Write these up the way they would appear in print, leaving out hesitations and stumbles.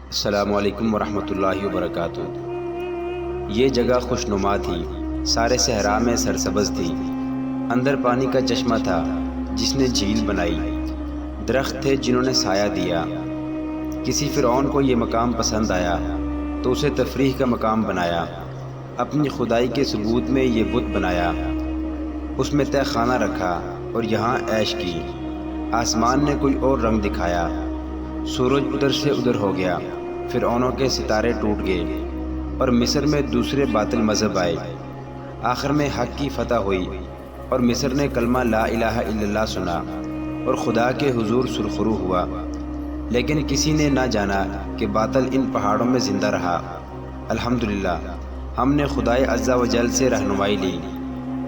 السلام علیکم ورحمۃ اللہ وبرکاتہ۔ یہ جگہ خوشنما تھی، سارے صحرا میں سرسبز تھی۔ اندر پانی کا چشمہ تھا جس نے جھیل بنائی، درخت تھے جنہوں نے سایہ دیا۔ کسی فرعون کو یہ مقام پسند آیا تو اسے تفریح کا مقام بنایا، اپنی خدائی کے ثبوت میں یہ بت بنایا۔ اس میں تہ خانہ رکھا اور یہاں عیش کی۔ آسمان نے کوئی اور رنگ دکھایا، سورج ادھر سے ادھر ہو گیا، فرعونوں کے ستارے ٹوٹ گئے اور مصر میں دوسرے باطل مذہب آئے۔ آخر میں حق کی فتح ہوئی اور مصر نے کلمہ لا الہ الا اللہ سنا اور خدا کے حضور سرخرو ہوا۔ لیکن کسی نے نہ جانا کہ باطل ان پہاڑوں میں زندہ رہا۔ الحمدللہ ہم نے خدائے عز و جل سے رہنمائی لی،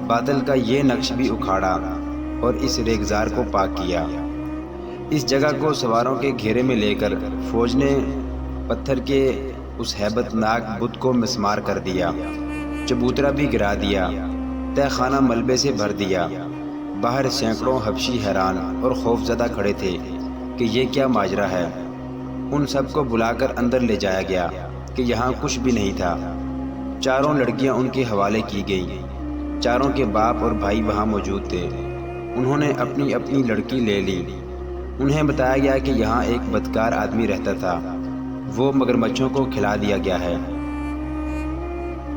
باطل کا یہ نقش بھی اکھاڑا اور اس ریگزار کو پاک کیا۔ اس جگہ کو سواروں کے گھیرے میں لے کر فوج نے پتھر کے اس ہیبت ناک بت کو مسمار کر دیا، چبوترا بھی گرا دیا، تہ خانہ ملبے سے بھر دیا۔ باہر سینکڑوں حبشی حیران اور خوف زدہ کھڑے تھے کہ یہ کیا ماجرا ہے۔ ان سب کو بلا کر اندر لے جایا گیا کہ یہاں کچھ بھی نہیں تھا۔ چاروں لڑکیاں ان کے حوالے کی گئیں، چاروں کے باپ اور بھائی وہاں موجود تھے۔ انہوں نے اپنی اپنی لڑکی لے لی۔ انہیں بتایا گیا کہ یہاں ایک بدکار آدمی رہتا تھا، وہ مگرمچھوں کو کھلا دیا گیا ہے۔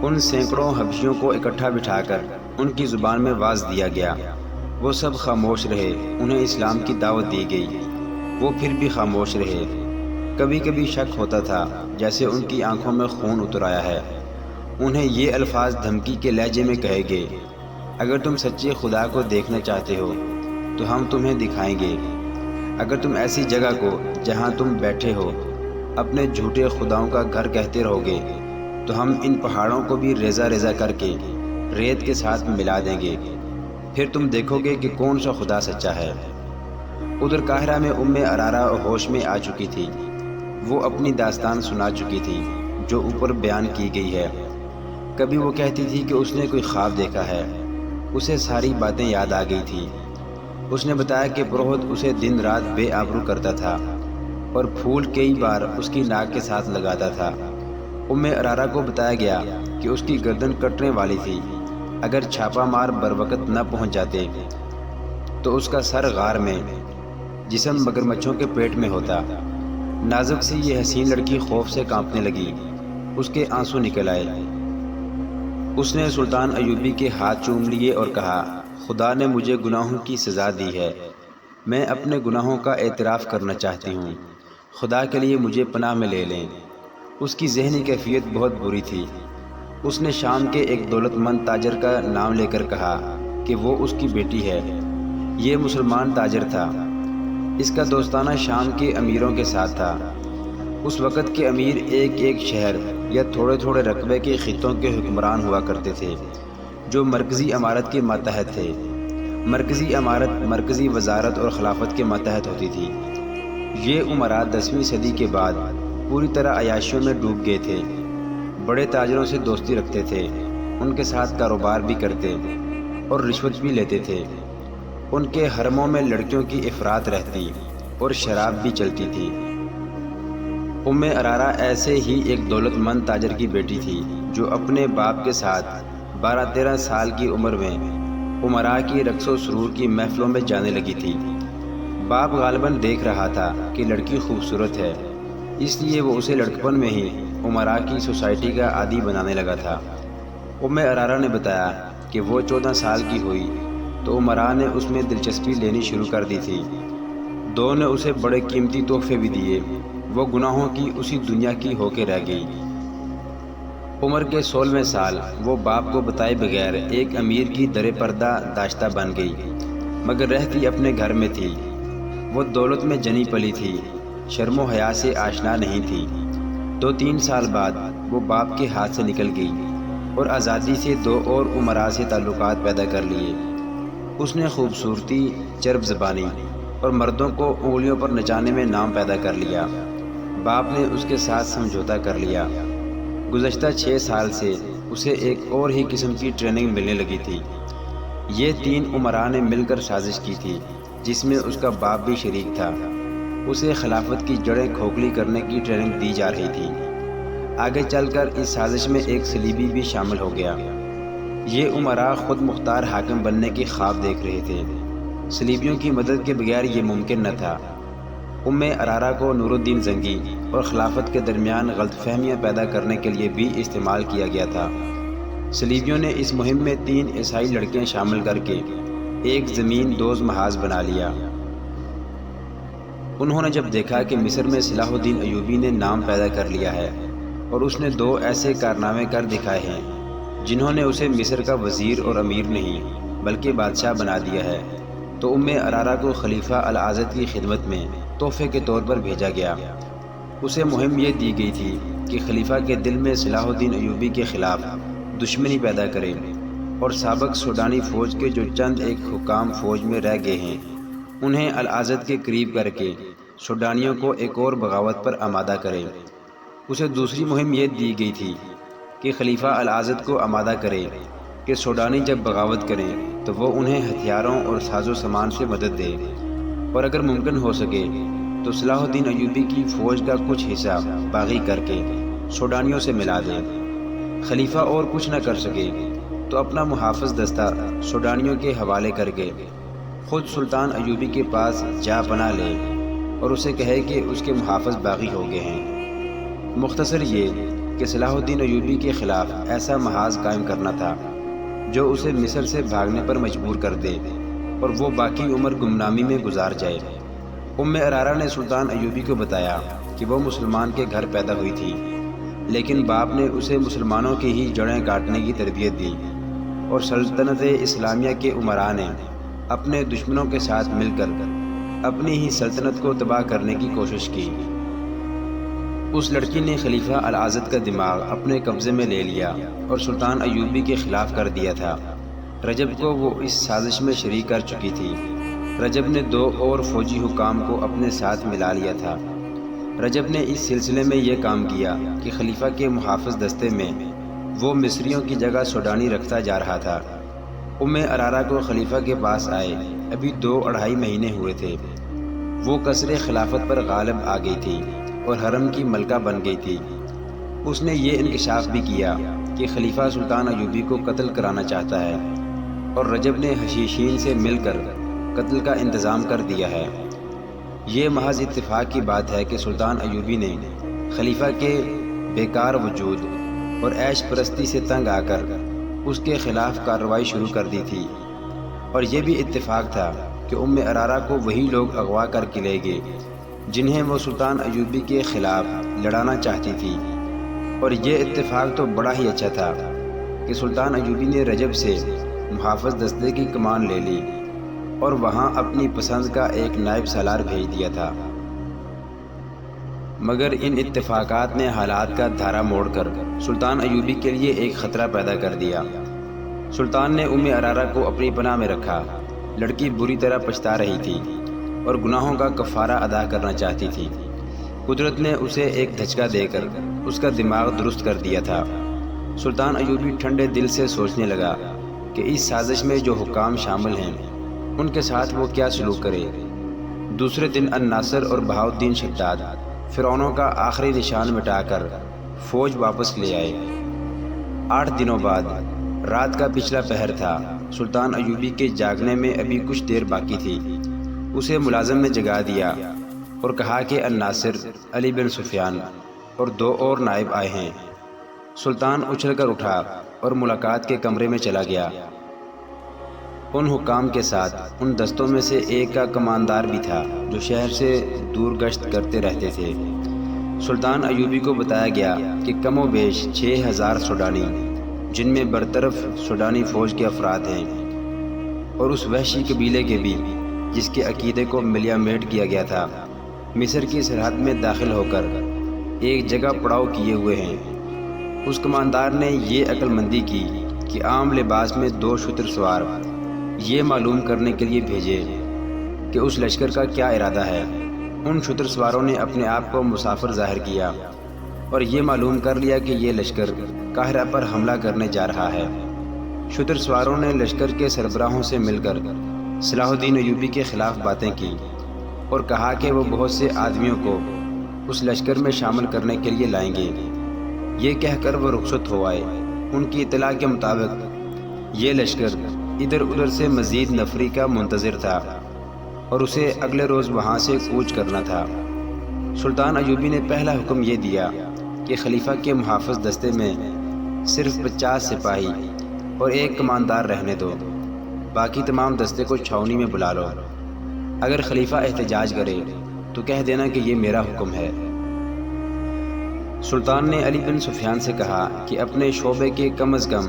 ان سینکڑوں حبشیوں کو اکٹھا بٹھا کر ان کی زبان میں واز دیا گیا۔ وہ سب خاموش رہے، انہیں اسلام کی دعوت دی گئی، وہ پھر بھی خاموش رہے۔ کبھی کبھی شک ہوتا تھا جیسے ان کی آنکھوں میں خون اتر آیا ہے۔ انہیں یہ الفاظ دھمکی کے لہجے میں کہے گے، اگر تم سچے خدا کو دیکھنا چاہتے ہو تو ہم تمہیں دکھائیں گے۔ اگر تم ایسی جگہ کو جہاں تم بیٹھے ہو اپنے جھوٹے خداؤں کا گھر کہتے رہو گے تو ہم ان پہاڑوں کو بھی ریزہ ریزہ کر کے ریت کے ساتھ ملا دیں گے، پھر تم دیکھو گے کہ کون سا خدا سچا ہے۔ ادھر قاہرہ میں ارارہ ہوش میں آ چکی تھی۔ وہ اپنی داستان سنا چکی تھی جو اوپر بیان کی گئی ہے۔ کبھی وہ کہتی تھی کہ اس نے کوئی خواب دیکھا ہے، اسے ساری باتیں یاد آ گئی تھی۔ اس نے بتایا کہ پروہت اسے دن رات بے آبرو کرتا تھا اور پھول کئی بار اس کی ناک کے ساتھ لگاتا تھا۔ ارارہ کو بتایا گیا کہ اس کی گردن کٹنے والی تھی، اگر چھاپا مار بروقت نہ پہنچ جاتے تو اس کا سر غار میں، جسم مگرمچھوں کے پیٹ میں ہوتا۔ نازک سی یہ حسین لڑکی خوف سے کانپنے لگی، اس کے آنسو نکل آئے۔ اس نے سلطان ایوبی کے ہاتھ چوم لیے اور کہا، خدا نے مجھے گناہوں کی سزا دی ہے، میں اپنے گناہوں کا اعتراف کرنا چاہتی ہوں، خدا کے لیے مجھے پناہ میں لے لیں۔ اس کی ذہنی کیفیت بہت بری تھی۔ اس نے شام کے ایک دولت مند تاجر کا نام لے کر کہا کہ وہ اس کی بیٹی ہے۔ یہ مسلمان تاجر تھا، اس کا دوستانہ شام کے امیروں کے ساتھ تھا۔ اس وقت کے امیر ایک ایک شہر یا تھوڑے تھوڑے رقبے کے خطوں کے حکمران ہوا کرتے تھے جو مرکزی امارت کے ماتحت تھے۔ مرکزی امارت مرکزی وزارت اور خلافت کے ماتحت ہوتی تھی۔ یہ امراء 10ویں صدی کے بعد پوری طرح عیاشیوں میں ڈوب گئے تھے۔ بڑے تاجروں سے دوستی رکھتے تھے، ان کے ساتھ کاروبار بھی کرتے اور رشوت بھی لیتے تھے۔ ان کے حرموں میں لڑکیوں کی افراط رہتی اور شراب بھی چلتی تھی۔ ارارہ ایسے ہی ایک دولت مند تاجر کی بیٹی تھی جو اپنے باپ کے ساتھ 12-13 سال کی عمر میں امراء کی رقص و سرور کی محفلوں میں جانے لگی تھی۔ باپ غالباً دیکھ رہا تھا کہ لڑکی خوبصورت ہے، اس لیے وہ اسے لڑکپن میں ہی امراء کی سوسائٹی کا عادی بنانے لگا تھا۔ ارارہ نے بتایا کہ وہ 14 سال کی ہوئی تو امراء نے اس میں دلچسپی لینی شروع کر دی تھی۔ دو نے اسے بڑے قیمتی تحفے بھی دیے۔ وہ گناہوں کی اسی دنیا کی ہو کے رہ گئی۔ عمر کے 16ویں سال وہ باپ کو بتائے بغیر ایک امیر کی در پردہ داشتہ بن گئی، مگر رہتی اپنے گھر میں تھی۔ وہ دولت میں جنی پلی تھی، شرم و حیا سے آشنا نہیں تھی۔ 2-3 سال بعد وہ باپ کے ہاتھ سے نکل گئی اور آزادی سے 2 اور امراء سے تعلقات پیدا کر لیے۔ اس نے خوبصورتی، چرب زبانی اور مردوں کو انگلیوں پر نچانے میں نام پیدا کر لیا۔ باپ نے اس کے ساتھ سمجھوتا کر لیا۔ گزشتہ 6 سال سے اسے ایک اور ہی قسم کی ٹریننگ ملنے لگی تھی۔ یہ 3 امراء نے مل کر سازش کی تھی جس میں اس کا باپ بھی شریک تھا۔ اسے خلافت کی جڑیں کھوکھلی کرنے کی ٹریننگ دی جا رہی تھی۔ آگے چل کر اس سازش میں ایک صلیبی بھی شامل ہو گیا۔ یہ امراء خود مختار حاکم بننے کی خواب دیکھ رہے تھے۔ صلیبیوں کی مدد کے بغیر یہ ممکن نہ تھا۔ ارارا کو نور الدین زنگی اور خلافت کے درمیان غلط فہمیاں پیدا کرنے کے لیے بھی استعمال کیا گیا تھا۔ صلیبیوں نے اس مہم میں 3 عیسائی لڑکیاں شامل کر کے ایک زمین دوز محاذ بنا لیا۔ انہوں نے جب دیکھا کہ مصر میں صلاح الدین ایوبی نے نام پیدا کر لیا ہے اور اس نے 2 ایسے کارنامے کر دکھائے ہیں جنہوں نے اسے مصر کا وزیر اور امیر نہیں بلکہ بادشاہ بنا دیا ہے، تو ارارا کو خلیفہ العاضد کی خدمت میں تحفے کے طور پر بھیجا گیا۔ اسے مہم یہ دی گئی تھی کہ خلیفہ کے دل میں صلاح الدین ایوبی کے خلاف دشمنی پیدا کرے اور سابق سوڈانی فوج کے جو چند ایک حکام فوج میں رہ گئے ہیں انہیں العاضد کے قریب کر کے سوڈانیوں کو ایک اور بغاوت پر آمادہ کرے۔ اسے دوسری مہم یہ دی گئی تھی کہ خلیفہ العاضد کو آمادہ کرے کہ سوڈانی جب بغاوت کریں تو وہ انہیں ہتھیاروں اور ساز و سامان سے مدد دے، اور اگر ممکن ہو سکے تو صلاح الدین ایوبی کی فوج کا کچھ حصہ باغی کر کے سوڈانیوں سے ملا دے۔ خلیفہ اور کچھ نہ کر سکے تو اپنا محافظ دستہ سوڈانیوں کے حوالے کر کے خود سلطان ایوبی کے پاس جا پناہ لے اور اسے کہے کہ اس کے محافظ باغی ہو گئے ہیں۔ مختصر یہ کہ صلاح الدین ایوبی کے خلاف ایسا محاذ قائم کرنا تھا جو اسے مصر سے بھاگنے پر مجبور کر دے اور وہ باقی عمر گمنامی میں گزار جائے۔ ارارا نے سلطان ایوبی کو بتایا کہ وہ مسلمان کے گھر پیدا ہوئی تھی، لیکن باپ نے اسے مسلمانوں کی ہی جڑیں کاٹنے کی تربیت دی، اور سلطنت اسلامیہ کے امراء نے اپنے دشمنوں کے ساتھ مل کر اپنی ہی سلطنت کو تباہ کرنے کی کوشش کی۔ اس لڑکی نے خلیفہ العاضد کا دماغ اپنے قبضے میں لے لیا اور سلطان ایوبی کے خلاف کر دیا تھا۔ رجب کو وہ اس سازش میں شریک کر چکی تھی۔ رجب نے 2 اور فوجی حکام کو اپنے ساتھ ملا لیا تھا۔ رجب نے اس سلسلے میں یہ کام کیا کہ خلیفہ کے محافظ دستے میں وہ مصریوں کی جگہ سوڈانی رکھتا جا رہا تھا۔ ارارا کو خلیفہ کے پاس آئے ابھی 2-2.5 مہینے ہوئے تھے۔ وہ قصر خلافت پر غالب آ گئی تھی اور حرم کی ملکہ بن گئی تھی۔ اس نے یہ انکشاف بھی کیا کہ خلیفہ سلطان ایوبی کو قتل کرانا چاہتا ہے، اور رجب نے حشیشین سے مل کر قتل کا انتظام کر دیا ہے۔ یہ محض اتفاق کی بات ہے کہ سلطان ایوبی نے خلیفہ کے بیکار وجود اور عیش پرستی سے تنگ آ کر اس کے خلاف کارروائی شروع کر دی تھی، اور یہ بھی اتفاق تھا کہ ارارا کو وہی لوگ اغوا کر کے لے گئے جنہیں وہ سلطان ایوبی کے خلاف لڑانا چاہتی تھی۔ اور یہ اتفاق تو بڑا ہی اچھا تھا کہ سلطان ایوبی نے رجب سے محافظ دستے کی کمان لے لی اور وہاں اپنی پسند کا ایک نائب سالار بھیج دیا تھا۔ مگر ان اتفاقات نے حالات کا دھارا موڑ کر سلطان ایوبی کے لیے ایک خطرہ پیدا کر دیا۔ سلطان نے ارارا کو اپنی پناہ میں رکھا۔ لڑکی بری طرح پچھتا رہی تھی اور گناہوں کا کفارہ ادا کرنا چاہتی تھی۔ قدرت نے اسے ایک دھچکا دے کر اس کا دماغ درست کر دیا تھا۔ سلطان ایوبی ٹھنڈے دل سے سوچنے لگا کہ اس سازش میں جو حکام شامل ہیں ان کے ساتھ وہ کیا سلوک کرے۔ دوسرے دن الناصر اور بہاؤالدین شداد فرعونوں کا آخری نشان مٹا کر فوج واپس لے آئے۔ 8 دنوں بعد رات کا پچھلا پہر تھا۔ سلطان ایوبی کے جاگنے میں ابھی کچھ دیر باقی تھی۔ اسے ملازم نے جگا دیا اور کہا کہ الناصر، علی بن سفیان اور 2 اور نائب آئے ہیں۔ سلطان اچھل کر اٹھا اور ملاقات کے کمرے میں چلا گیا۔ ان حکام کے ساتھ ان دستوں میں سے ایک کا کماندار بھی تھا جو شہر سے دور گشت کرتے رہتے تھے۔ سلطان ایوبی کو بتایا گیا کہ کم و بیش 6000 سوڈانی، جن میں برطرف سوڈانی فوج کے افراد ہیں، اور اس وحشی قبیلے کے بھی جس کے عقیدے کو ملیا میٹ کیا گیا تھا، مصر کی سرحد میں داخل ہو کر ایک جگہ پڑاؤ کیے ہوئے ہیں۔ اس کماندار نے یہ عقل مندی کی کہ عام لباس میں 2 شتر سوار یہ معلوم کرنے کے لیے بھیجے کہ اس لشکر کا کیا ارادہ ہے۔ ان شتر سواروں نے اپنے آپ کو مسافر ظاہر کیا اور یہ معلوم کر لیا کہ یہ لشکر قاہرہ پر حملہ کرنے جا رہا ہے۔ شتر سواروں نے لشکر کے سربراہوں سے مل کر صلاح الدین ایوبی کے خلاف باتیں کی اور کہا کہ وہ بہت سے آدمیوں کو اس لشکر میں شامل کرنے کے لیے لائیں گے۔ یہ کہہ کر وہ رخصت ہو آئے۔ ان کی اطلاع کے مطابق یہ لشکر ادھر ادھر سے مزید نفری کا منتظر تھا اور اسے اگلے روز وہاں سے کوچ کرنا تھا۔ سلطان ایوبی نے پہلا حکم یہ دیا کہ خلیفہ کے محافظ دستے میں صرف 50 سپاہی اور ایک کماندار رہنے دو، باقی تمام دستے کو چھاؤنی میں بلا لو۔ اگر خلیفہ احتجاج کرے تو کہہ دینا کہ یہ میرا حکم ہے۔ سلطان نے علی بن سفیان سے کہا کہ اپنے شعبے کے کم از کم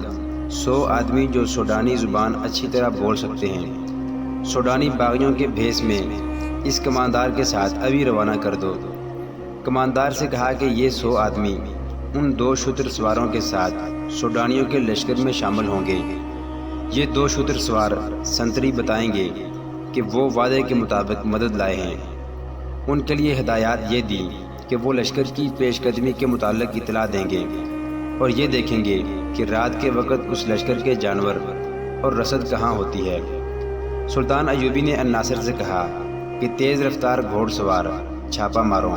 100 آدمی جو سوڈانی زبان اچھی طرح بول سکتے ہیں، سوڈانی باغیوں کے بھیس میں اس کماندار کے ساتھ ابھی روانہ کر دو۔ کماندار سے کہا کہ یہ 100 آدمی ان 2 شتر سواروں کے ساتھ سوڈانیوں کے لشکر میں شامل ہوں گے۔ یہ 2 شتر سوار سنتری بتائیں گے کہ وہ وعدے کے مطابق مدد لائے ہیں۔ ان کے لیے ہدایات یہ دی کہ وہ لشکر کی پیش قدمی کے متعلق اطلاع دیں گے اور یہ دیکھیں گے کہ رات کے وقت اس لشکر کے جانور اور رسد کہاں ہوتی ہے۔ سلطان ایوبی نے الناصر سے کہا کہ تیز رفتار گھوڑ سوار چھاپا ماروں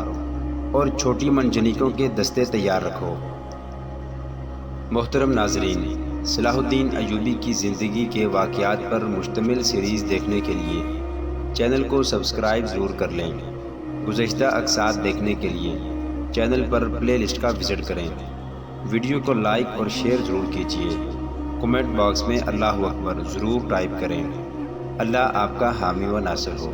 اور چھوٹی منجنیقوں کے دستے تیار رکھو۔ محترم ناظرین، صلاح الدین ایوبی کی زندگی کے واقعات پر مشتمل سیریز دیکھنے کے لیے چینل کو سبسکرائب ضرور کر لیں۔ گزشتہ اقساط دیکھنے کے لیے چینل پر پلے لسٹ کا وزٹ کریں۔ ویڈیو کو لائک اور شیئر ضرور کیجیے۔ کمنٹ باکس میں اللہ اکبر ضرور ٹائپ کریں۔ اللہ آپ کا حامی و ناصر ہو۔